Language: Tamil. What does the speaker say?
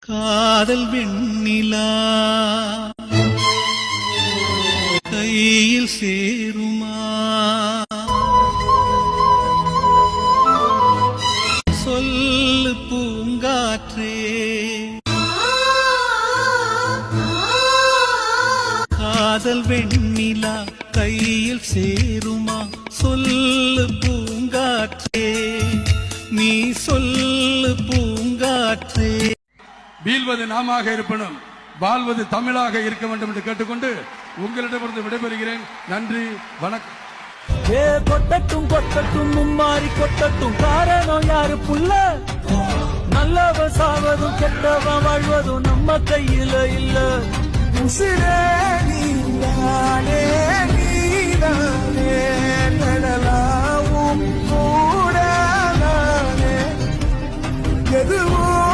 காதல் வெண்ணிலா கையில் சேருமா சொல்லு பூங்காற்றே காதல் வெண்ணிலா கையில் சேருமா சொல்லு பூங்காற்றே நீ சொல்லு பூங்காற்றே. வீழ்வது நாமாக இருப்பனும் வாழ்வது தமிழாக இருக்க வேண்டும் என்று கேட்டுக்கொண்டு உங்களிடமிருந்து விடைபெறுகிறேன். நன்றி, வணக்கம். கொட்டட்டும் கொட்டட்டும் மும்மாறி கொட்டட்டும், காரணம் யாரு புள்ள? நல்லவன் சாவதும் கெட்டவன் வாழ்வதும் நம்ம கையில இல்ல. உசிரே நீதானே நீதானே நடலாவும் கூட எதுவும்